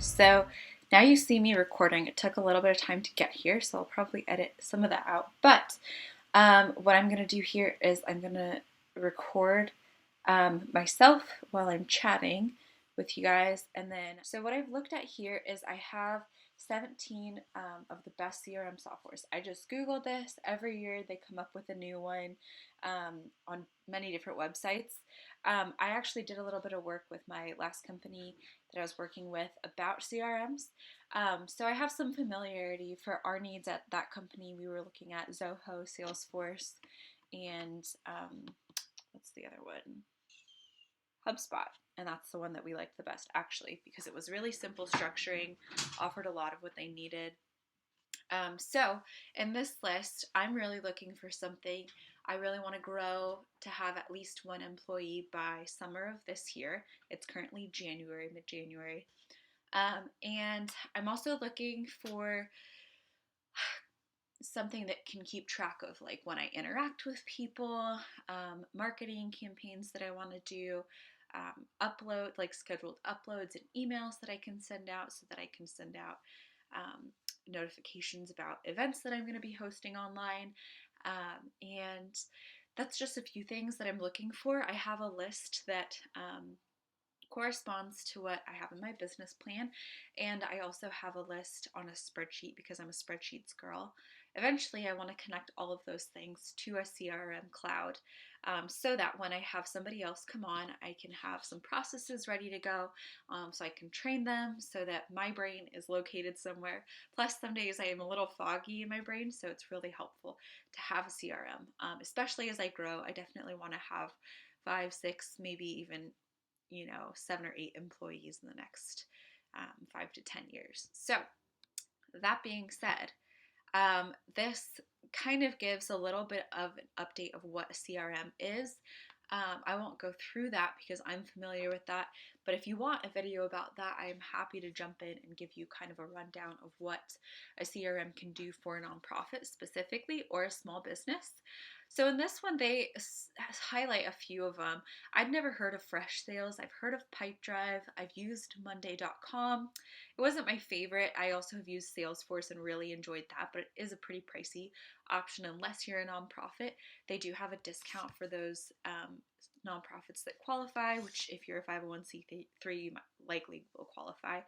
So now you see me recording. It took a little bit of time to get here, so I'll probably edit some of that out. But what I'm going to do here is I'm going to record myself while I'm chatting with you guys. And then, so what I've looked at here is I have 17 of the best CRM softwares. I just Googled this. Every year they come up with a new one on many different websites. I actually did a little bit of work with my last company that I was working with about CRMs. So I have some familiarity for our needs at that company. We were looking at Zoho, Salesforce, and what's the other one? HubSpot. And that's the one that we liked the best, actually, because it was really simple structuring, offered a lot of what they needed. So in this list, I'm really looking for something. I really want to grow to have at least one employee by summer of this year. It's currently January, mid-January. And I'm also looking for something that can keep track of like when I interact with people, marketing campaigns that I want to do, upload, like scheduled uploads and emails that I can send out so that I can send out notifications about events that I'm going to be hosting online. And that's just a few things that I'm looking for. I have a list that corresponds to what I have in my business plan, and I also have a list on a spreadsheet because I'm a spreadsheets girl. Eventually, I want to connect all of those things to a CRM cloud so that when I have somebody else come on, I can have some processes ready to go so I can train them so that my brain is located somewhere. Plus, some days I am a little foggy in my brain, so it's really helpful to have a CRM, especially as I grow. I definitely want to have 5, 6, maybe even 7 or 8 employees in the next 5 to 10 years. So that being said, this kind of gives a little bit of an update of what a CRM is. I won't go through that because I'm familiar with that, but if you want a video about that, I'm happy to jump in and give you kind of a rundown of what a CRM can do for a nonprofit specifically or a small business. So in this one, they highlight a few of them. I'd never heard of Fresh Sales. I've heard of Pipedrive. I've used Monday.com. It wasn't my favorite. I also have used Salesforce and really enjoyed that, but it is a pretty pricey option unless you're a nonprofit. They do have a discount for those nonprofits that qualify, which if you're a 501c3, you likely will qualify.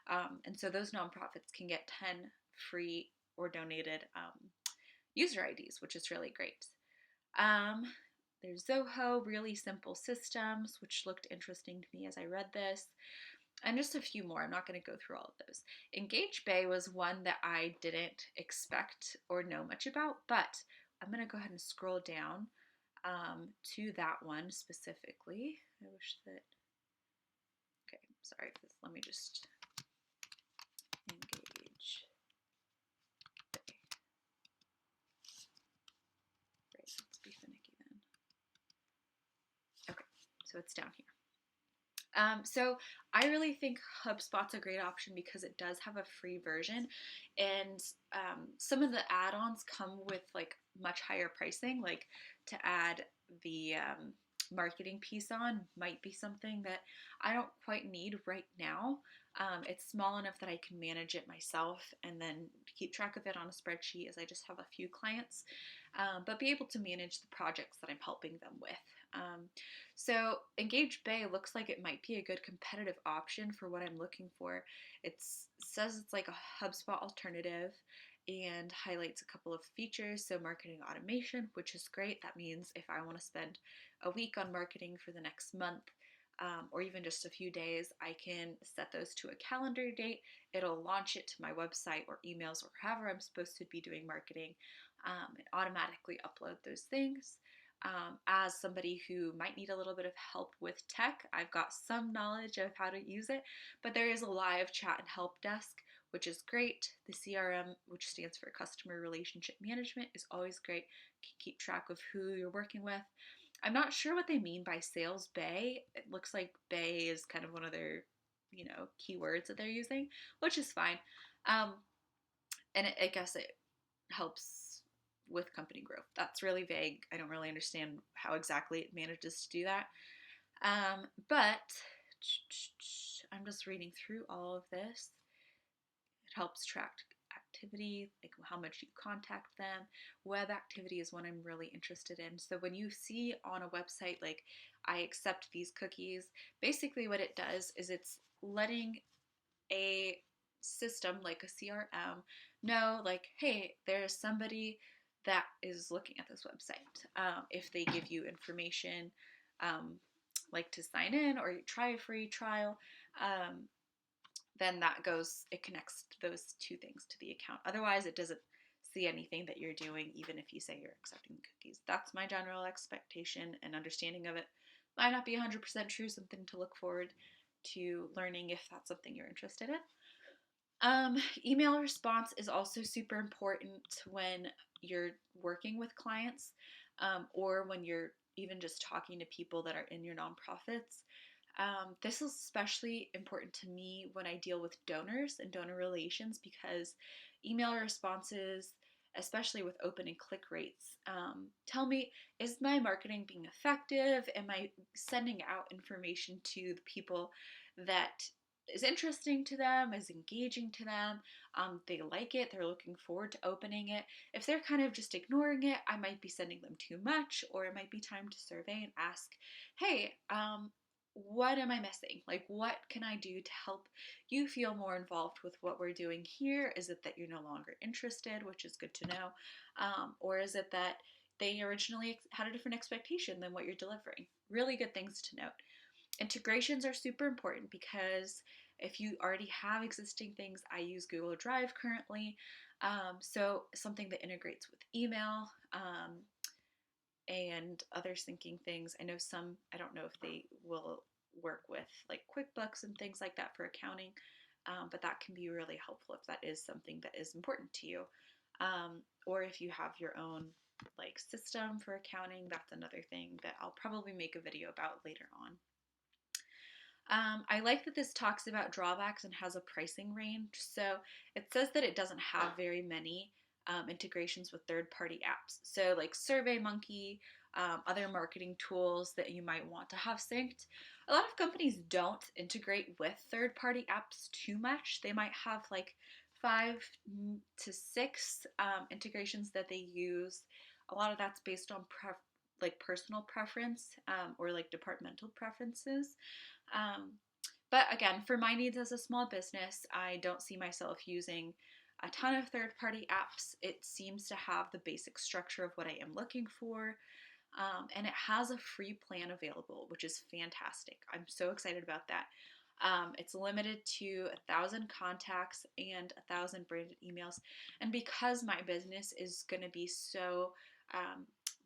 And so those nonprofits can get 10 free or donated user IDs, which is really great. There's Zoho, really simple systems, which looked interesting to me as I read this. And just a few more. I'm not going to go through all of those. EngageBay was one that I didn't expect or know much about, but I'm going to go ahead and scroll down to that one specifically. I wish that, okay, sorry, let me just engage. Right, let's be finicky then. Okay, so it's down here. So I really think HubSpot's a great option because it does have a free version, and some of the add-ons come with like much higher pricing. Like to add the marketing piece on might be something that I don't quite need right now. It's small enough that I can manage it myself and then keep track of it on a spreadsheet as I just have a few clients, but be able to manage the projects that I'm helping them with. So EngageBay looks like it might be a good competitive option for what I'm looking for. It says it's like a HubSpot alternative and highlights a couple of features. So marketing automation, which is great. That means if I want to spend a week on marketing for the next month, or even just a few days, I can set those to a calendar date. It'll launch it to my website or emails or however I'm supposed to be doing marketing, and automatically upload those things. As somebody who might need a little bit of help with tech, I've got some knowledge of how to use it, but there is a live chat and help desk, which is great. The CRM, which stands for Customer Relationship Management, is always great. You can keep track of who you're working with. I'm not sure what they mean by Sales Bay. It looks like Bay is kind of one of their, keywords that they're using, which is fine. And I guess it helps with company growth. That's really vague. I don't really understand how exactly it manages to do that. But I'm just reading through all of this. It helps track activity, like how much you contact them. Web activity is one I'm really interested in. So when you see on a website like I accept these cookies, basically what it does is it's letting a system like a CRM know, like, hey, there's somebody that is looking at this website. If they give you information, like to sign in or try a free trial, then it connects those two things to the account. Otherwise, it doesn't see anything that you're doing, even if you say you're accepting cookies. That's my general expectation and understanding of it. Might not be 100% true, something to look forward to learning if that's something you're interested in. Email response is also super important when you're working with clients, or when you're even just talking to people that are in your nonprofits. This is especially important to me when I deal with donors and donor relations, because email responses, especially with open and click rates, tell me, is my marketing being effective? Am I sending out information to the people that is interesting to them, is engaging to them? They like it, they're looking forward to opening it. If they're kind of just ignoring it, I might be sending them too much, or it might be time to survey and ask, hey, what am I missing? Like, what can I do to help you feel more involved with what we're doing here? Is it that you're no longer interested, which is good to know? Or is it that they originally had a different expectation than what you're delivering? Really good things to note. Integrations are super important, because if you already have existing things, I use Google Drive currently, so something that integrates with email, and other syncing things. I know some, I don't know if they will work with like QuickBooks and things like that for accounting, but that can be really helpful if that is something that is important to you. Or if you have your own like system for accounting, that's another thing that I'll probably make a video about later on. I like that this talks about drawbacks and has a pricing range. So it says that it doesn't have very many integrations with third-party apps. So like SurveyMonkey, other marketing tools that you might want to have synced. A lot of companies don't integrate with third-party apps too much. They might have like 5 to 6 integrations that they use. A lot of that's based on like personal preference, or like departmental preferences. Um, but again, for my needs as a small business, I don't see myself using a ton of third-party apps. It seems to have the basic structure of what I am looking for, and it has a free plan available, which is fantastic. I'm so excited about that. It's limited to 1,000 contacts and 1,000 branded emails, and because my business is going to be so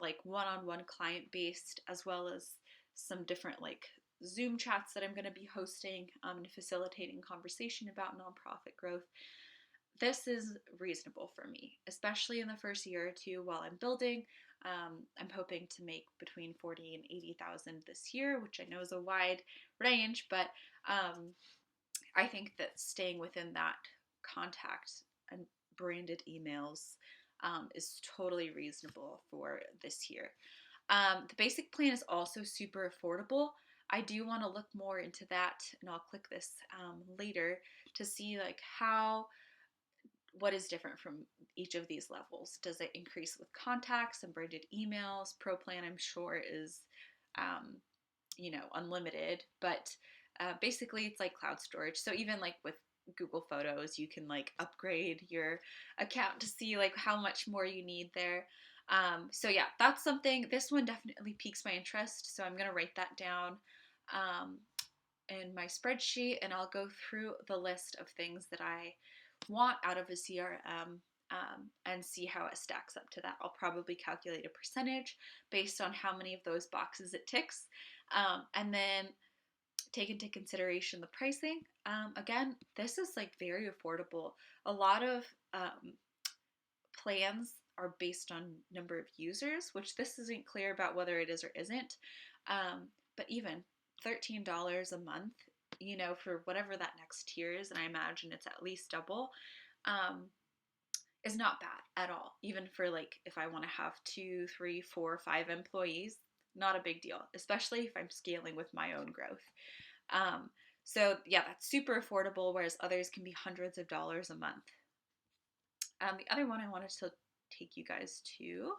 like one-on-one client based, as well as some different like Zoom chats that I'm going to be hosting, and facilitating conversation about nonprofit growth, this is reasonable for me, especially in the first year or two while I'm building. I'm hoping to make between 40 and 80,000 this year, which I know is a wide range, but I think that staying within that contact and branded emails is totally reasonable for this year. The basic plan is also super affordable. I do want to look more into that, and I'll click this later to see like what is different from each of these levels. Does it increase with contacts and branded emails? Pro plan, I'm sure, is unlimited, but basically it's like cloud storage. So even like with Google Photos, you can like upgrade your account to see like how much more you need there. So yeah, that's something. This one definitely piques my interest, so I'm gonna write that down in my spreadsheet, and I'll go through the list of things that I want out of a CRM, and see how it stacks up to that. I'll probably calculate a percentage based on how many of those boxes it ticks, and then take into consideration the pricing. Again, this is like very affordable. A lot of plans are based on number of users, which this isn't clear about whether it is or isn't. But even $13 a month, for whatever that next tier is, and I imagine it's at least double, is not bad at all. Even for like if I want to have 2, 3, 4, 5 employees, not a big deal, especially if I'm scaling with my own growth. So yeah, that's super affordable, whereas others can be hundreds of dollars a month. The other one I wanted to take you guys to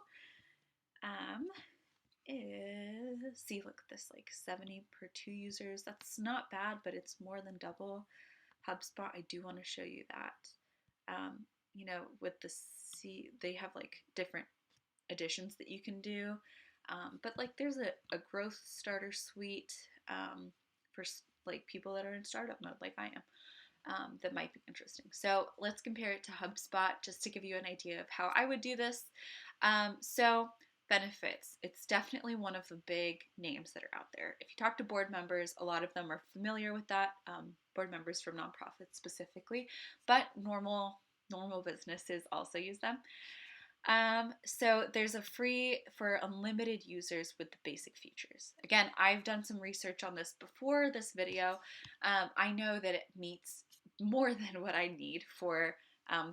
is, see, look at this, like 70 per 2 users. That's not bad, but it's more than double HubSpot. I do want to show you that. With the they have like different additions that you can do. But like there's a growth starter suite for like people that are in startup mode, like I am, that might be interesting. So let's compare it to HubSpot just to give you an idea of how I would do this. So benefits, it's definitely one of the big names that are out there. If you talk to board members, a lot of them are familiar with that, board members from nonprofits specifically, but normal businesses also use them. So there's a free for unlimited users with the basic features. Again, I've done some research on this before this video. I know that it meets more than what I need for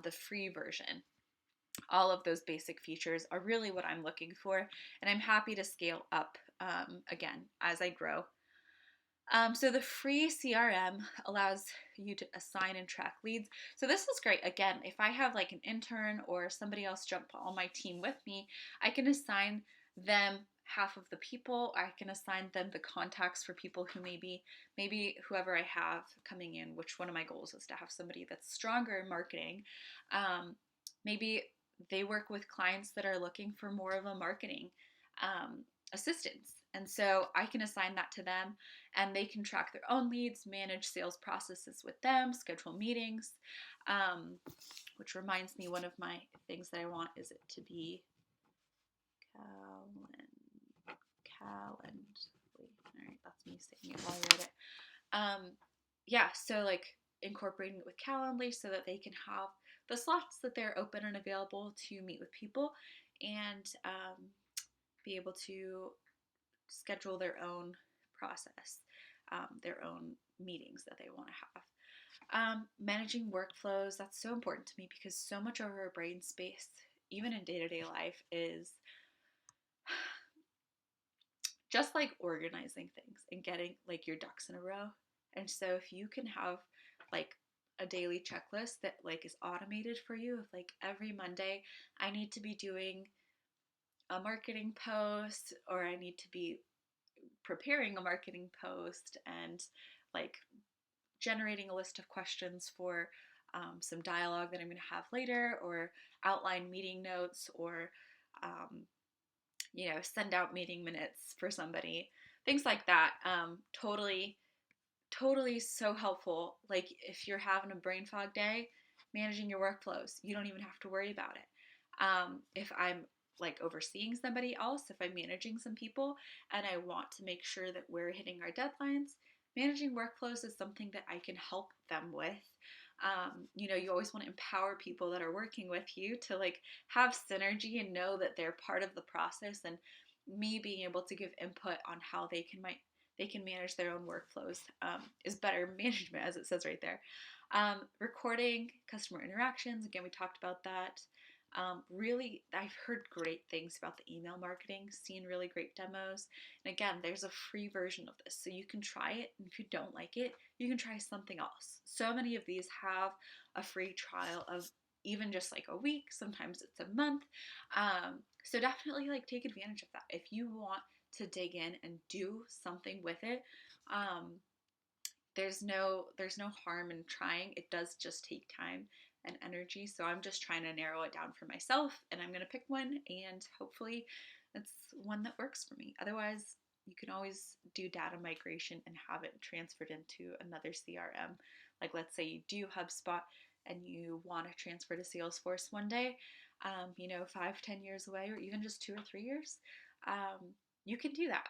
the free version. All of those basic features are really what I'm looking for, and I'm happy to scale up again as I grow. So the free CRM allows you to assign and track leads. So this is great. Again, if I have like an intern or somebody else jump on my team with me, I can assign them half of the people. I can assign them the contacts for people who maybe whoever I have coming in, which one of my goals is to have somebody that's stronger in marketing. Maybe they work with clients that are looking for more of a marketing assistance. And so I can assign that to them, and they can track their own leads, manage sales processes with them, schedule meetings, which reminds me, one of my things that I want is it to be Calendly. All right, that's me saying it while I write it. Yeah, so like incorporating it with Calendly so that they can have the slots that they're open and available to meet with people, and be able to schedule their own process, their own meetings that they want to have. Managing workflows, that's so important to me because so much of our brain space, even in day-to-day life, is just like organizing things and getting like your ducks in a row. And so if you can have like a daily checklist that like is automated for you, like every Monday I need to be doing a marketing post, or I need to be preparing a marketing post and like generating a list of questions for some dialogue that I'm going to have later, or outline meeting notes, or send out meeting minutes for somebody, things like that. Totally so helpful. Like if you're having a brain fog day, managing your workflows, you don't even have to worry about it. If I'm like overseeing somebody else, if I'm managing some people and I want to make sure that we're hitting our deadlines, managing workflows is something that I can help them with. You always want to empower people that are working with you to like have synergy and know that they're part of the process, and me being able to give input on how they can manage their own workflows is better management, as it says right there. Recording customer interactions, again, we talked about that. Really, I've heard great things about the email marketing, seen really great demos. And again, there's a free version of this, so you can try it. And if you don't like it, you can try something else. So many of these have a free trial of even just like a week. Sometimes it's a month. So definitely like take advantage of that. If you want to dig in and do something with it, there's no harm in trying. It does just take time and energy. So I'm just trying to narrow it down for myself, and I'm going to pick one, and hopefully it's one that works for me. Otherwise, you can always do data migration and have it transferred into another CRM. Like let's say you do HubSpot and you want to transfer to Salesforce one day, 5-10 years away, or even just 2 or 3 years. You can do that.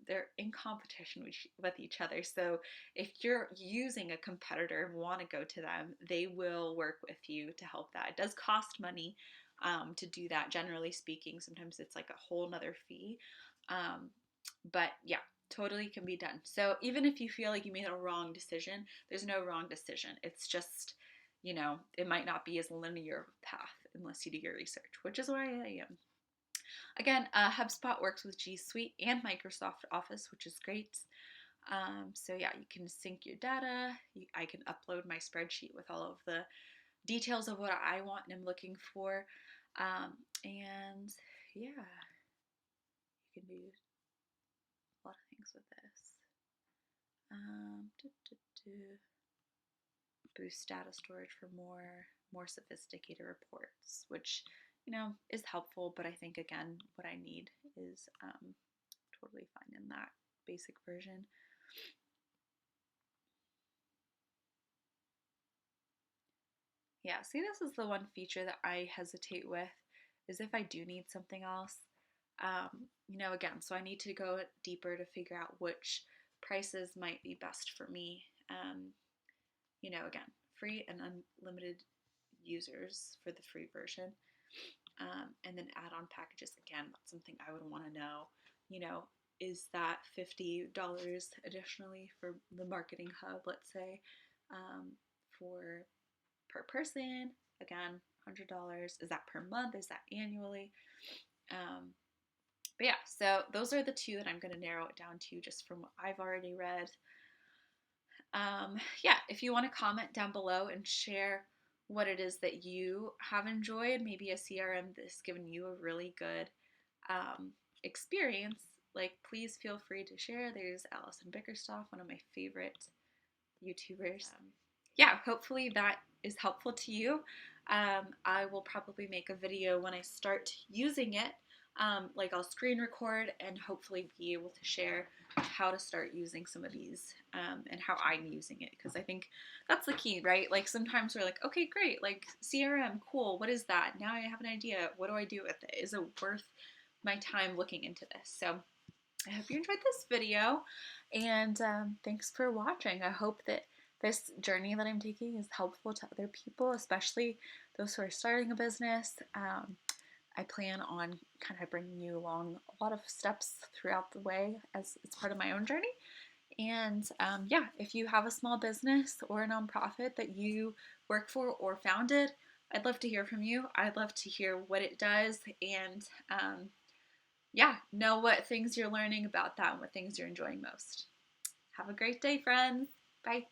They're in competition with each other. So if you're using a competitor and want to go to them, they will work with you to help that. It does cost money to do that, generally speaking. Sometimes it's like a whole nother fee. But yeah, totally can be done. So even if you feel like you made a wrong decision, there's no wrong decision. It's just, it might not be as linear path unless you do your research, which is where I am. Again, HubSpot works with G Suite and Microsoft Office, which is great. So yeah, you can sync your data. I can upload my spreadsheet with all of the details of what I want and I'm looking for. And yeah, you can do a lot of things with this. Do, do, do. Boost data storage for more sophisticated reports, which is helpful. But I think again, what I need is totally fine in that basic version. Yeah, see, this is the one feature that I hesitate with, is if I do need something else. Again, so I need to go deeper to figure out which prices might be best for me. Again, free and unlimited users for the free version. And then add-on packages, again, that's something I would want to know. Is that $50 additionally for the marketing hub, let's say, for per person? Again, $100. Is that per month? Is that annually? But yeah, so those are the two that I'm going to narrow it down to just from what I've already read. Yeah, if you want to comment down below and share what it is that you have enjoyed, maybe a CRM that's given you a really good experience, like please feel free to share. There's Allison Bickerstaff, one of my favorite YouTubers. Yeah, hopefully that is helpful to you. I will probably make a video when I start using it. Like I'll screen record and hopefully be able to share how to start using some of these and how I'm using it, because I think that's the key, right? Like sometimes we're like, okay, great, like CRM, cool, what is that? Now I have an idea. What do I do with it? Is it worth my time looking into this? So I hope you enjoyed this video, and thanks for watching. I hope that this journey that I'm taking is helpful to other people, especially those who are starting a business. I plan on kind of bringing you along a lot of steps throughout the way as it's part of my own journey. And yeah, if you have a small business or a nonprofit that you work for or founded, I'd love to hear from you. I'd love to hear what it does, and yeah, know what things you're learning about that and what things you're enjoying most. Have a great day, friends. Bye.